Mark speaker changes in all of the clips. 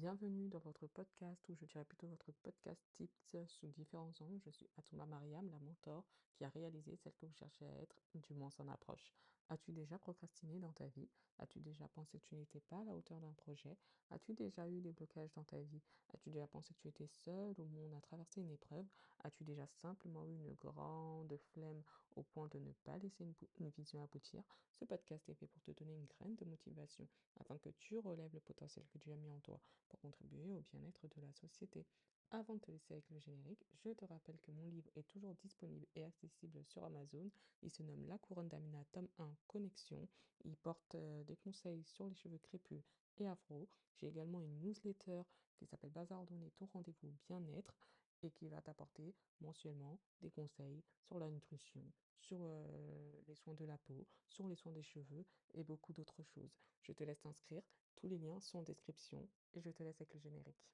Speaker 1: Bienvenue dans votre podcast, ou je dirais plutôt votre podcast Tips sous différents angles. Je suis Atouma Mariam, la mentor qui a réalisé celle que vous cherchez à être, du moins son approche. As-tu déjà procrastiné dans ta vie? As-tu déjà pensé que tu n'étais pas à la hauteur d'un projet? As-tu déjà eu des blocages dans ta vie? As-tu déjà pensé que tu étais seul au monde à traverser une épreuve? As-tu déjà simplement eu une grande flemme au point de ne pas laisser une vision aboutir? Ce podcast est fait pour te donner une graine de motivation afin que tu relèves le potentiel que tu as mis en toi pour contribuer au bien-être de la société. Avant de te laisser avec le générique, je te rappelle que mon livre est toujours disponible et accessible sur Amazon. Il se nomme La Couronne d'Amina, tome 1, Connexion. Il porte des conseils sur les cheveux crépus et afro. J'ai également une newsletter qui s'appelle Bazar Ordonné, ton rendez-vous bien-être, et qui va t'apporter mensuellement des conseils sur la nutrition, sur les soins de la peau, sur les soins des cheveux et beaucoup d'autres choses. Je te laisse t'inscrire. Tous les liens sont en description et je te laisse avec le générique.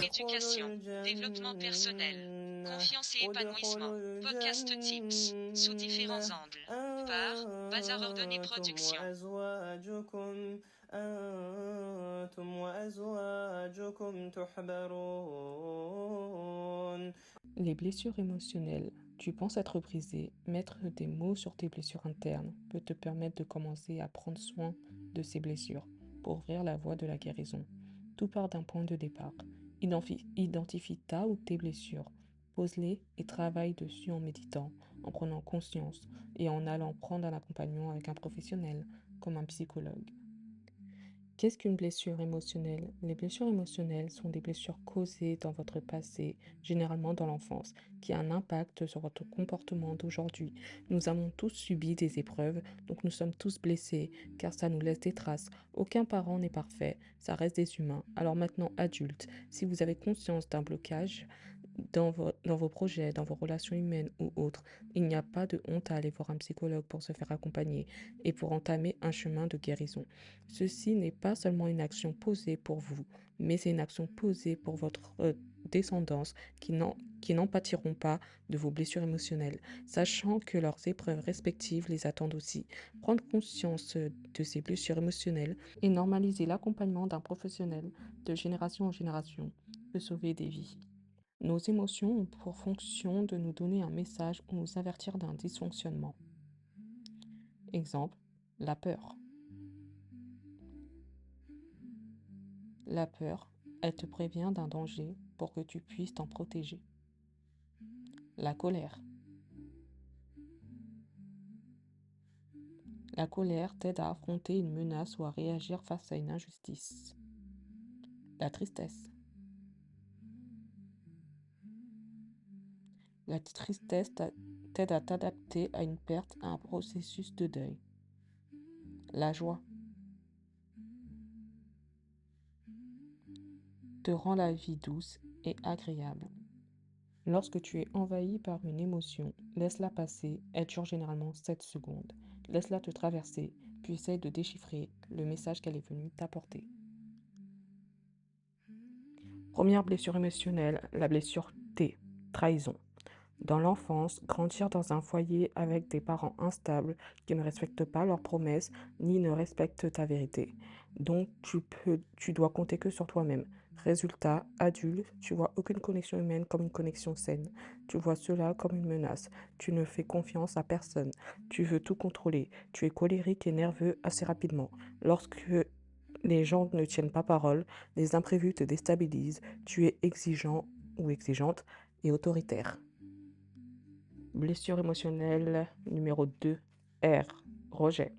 Speaker 2: Éducation, développement personnel, confiance et épanouissement. Podcast Tips, sous différents angles. Par Bazar Ordonné Productions.
Speaker 1: Les blessures émotionnelles. Tu penses être brisé, mettre des mots sur tes blessures internes peut te permettre de commencer à prendre soin de ces blessures pour ouvrir la voie de la guérison. Tout part d'un point de départ. Identifie ta ou tes blessures. Pose-les et travaille dessus en méditant, en prenant conscience et en allant prendre un accompagnement avec un professionnel, comme un psychologue. Qu'est-ce qu'une blessure émotionnelle? Les blessures émotionnelles sont des blessures causées dans votre passé, généralement dans l'enfance, qui a un impact sur votre comportement d'aujourd'hui. Nous avons tous subi des épreuves, donc nous sommes tous blessés, car ça nous laisse des traces. Aucun parent n'est parfait, ça reste des humains. Alors maintenant, adultes, si vous avez conscience d'un blocage dans vos projets, dans vos relations humaines ou autres, il n'y a pas de honte à aller voir un psychologue pour se faire accompagner et pour entamer un chemin de guérison. Ceci n'est pas seulement une action posée pour vous, mais c'est une action posée pour votre descendance qui n'en pâtiront pas de vos blessures émotionnelles, sachant que leurs épreuves respectives les attendent aussi. Prendre conscience de ces blessures émotionnelles et normaliser l'accompagnement d'un professionnel de génération en génération peut sauver des vies. Nos émotions ont pour fonction de nous donner un message ou nous avertir d'un dysfonctionnement. Exemple, la peur. La peur, elle te prévient d'un danger pour que tu puisses t'en protéger. La colère. La colère t'aide à affronter une menace ou à réagir face à une injustice. La tristesse. La tristesse t'aide à t'adapter à une perte, à un processus de deuil. La joie te rend la vie douce et agréable. Lorsque tu es envahi par une émotion, laisse-la passer, elle dure généralement 7 secondes. Laisse-la te traverser, puis essaye de déchiffrer le message qu'elle est venue t'apporter. Première blessure émotionnelle, la blessure T, trahison. Dans l'enfance, grandir dans un foyer avec des parents instables qui ne respectent pas leurs promesses ni ne respectent ta vérité. Donc, tu dois compter que sur toi-même. Résultat, adulte, tu vois aucune connexion humaine comme une connexion saine. Tu vois cela comme une menace. Tu ne fais confiance à personne. Tu veux tout contrôler. Tu es colérique et nerveux assez rapidement. Lorsque les gens ne tiennent pas parole, les imprévus te déstabilisent. Tu es exigeant ou exigeante et autoritaire. Blessure émotionnelle numéro 2, R, rejet.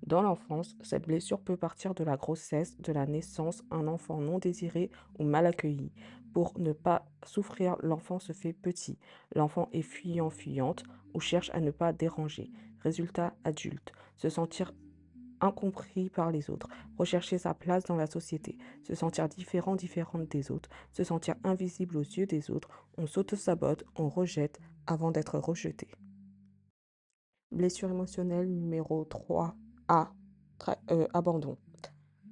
Speaker 1: Dans l'enfance, cette blessure peut partir de la grossesse, de la naissance, un enfant non désiré ou mal accueilli. Pour ne pas souffrir, l'enfant se fait petit. L'enfant est fuyant, fuyante ou cherche à ne pas déranger. Résultat, adulte. Se sentir incompris par les autres, rechercher sa place dans la société, se sentir différent, différente des autres, se sentir invisible aux yeux des autres, on s'auto-sabote, on rejette avant d'être rejeté. Blessure émotionnelle numéro 3, A, abandon.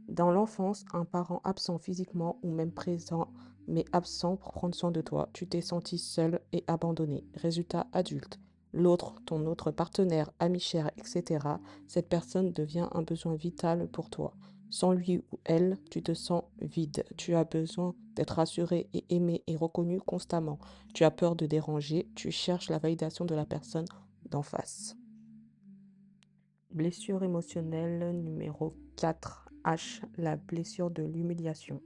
Speaker 1: Dans l'enfance, un parent absent physiquement ou même présent, mais absent pour prendre soin de toi, tu t'es senti seul et abandonné. Résultat, adulte. L'autre, ton autre partenaire, ami cher, etc., cette personne devient un besoin vital pour toi. Sans lui ou elle, tu te sens vide. Tu as besoin d'être rassuré et aimé et reconnu constamment. Tu as peur de déranger. Tu cherches la validation de la personne d'en face. Blessure émotionnelle numéro 4 H. La blessure de l'humiliation.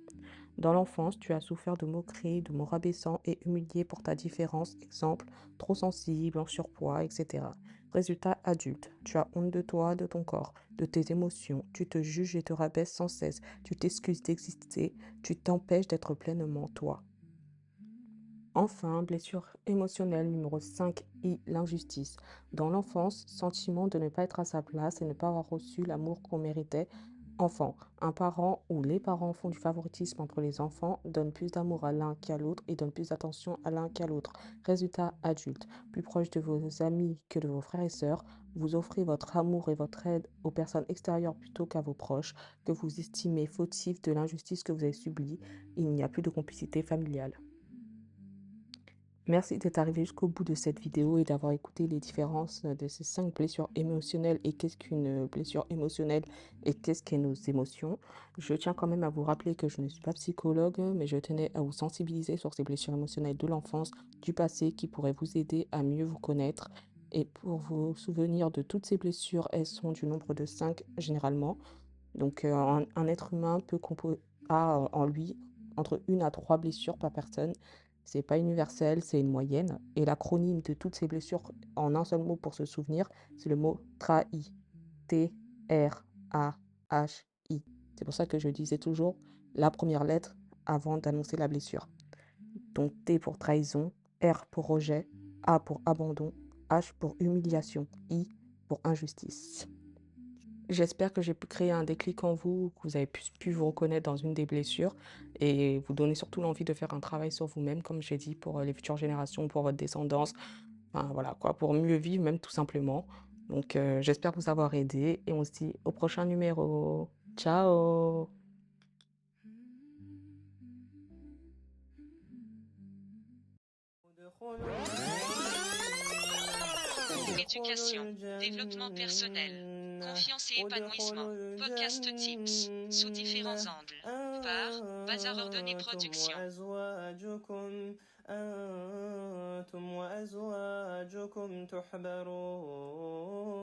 Speaker 1: Dans l'enfance, tu as souffert de moqueries, de mots rabaissants et humiliés pour ta différence, exemple, trop sensible, en surpoids, etc. Résultat adulte, tu as honte de toi, de ton corps, de tes émotions, tu te juges et te rabaisses sans cesse, tu t'excuses d'exister, tu t'empêches d'être pleinement toi. Enfin, blessure émotionnelle numéro 5I, l'injustice. Dans l'enfance, sentiment de ne pas être à sa place et ne pas avoir reçu l'amour qu'on méritait. Enfant, un parent ou les parents font du favoritisme entre les enfants, donnent plus d'amour à l'un qu'à l'autre et donnent plus d'attention à l'un qu'à l'autre. Résultat adulte, plus proche de vos amis que de vos frères et sœurs, vous offrez votre amour et votre aide aux personnes extérieures plutôt qu'à vos proches, que vous estimez fautifs de l'injustice que vous avez subie. Il n'y a plus de complicité familiale. Merci d'être arrivé jusqu'au bout de cette vidéo et d'avoir écouté les différences de ces 5 blessures émotionnelles et qu'est-ce qu'une blessure émotionnelle et qu'est-ce qu'est nos émotions. Je tiens quand même à vous rappeler que je ne suis pas psychologue, mais je tenais à vous sensibiliser sur ces blessures émotionnelles de l'enfance, du passé, qui pourraient vous aider à mieux vous connaître. Et pour vous souvenir de toutes ces blessures, elles sont du nombre de 5 généralement. Donc un être humain a en lui entre 1 à 3 blessures par personne. C'est pas universel, c'est une moyenne. Et l'acronyme de toutes ces blessures en un seul mot pour se souvenir, c'est le mot trahi. T-R-A-H-I. C'est pour ça que je disais toujours la première lettre avant d'annoncer la blessure. Donc T pour trahison, R pour rejet, A pour abandon, H pour humiliation, I pour injustice. J'espère que j'ai pu créer un déclic en vous, que vous avez pu vous reconnaître dans une des blessures et vous donner surtout l'envie de faire un travail sur vous-même, comme j'ai dit, pour les futures générations, pour votre descendance, enfin voilà quoi, pour mieux vivre même tout simplement. Donc j'espère vous avoir aidé et on se dit au prochain numéro. Ciao!
Speaker 2: Éducation, développement personnel, confiance et épanouissement. Podcast Tips, sous différents angles. Par Bazar Ordonné Production.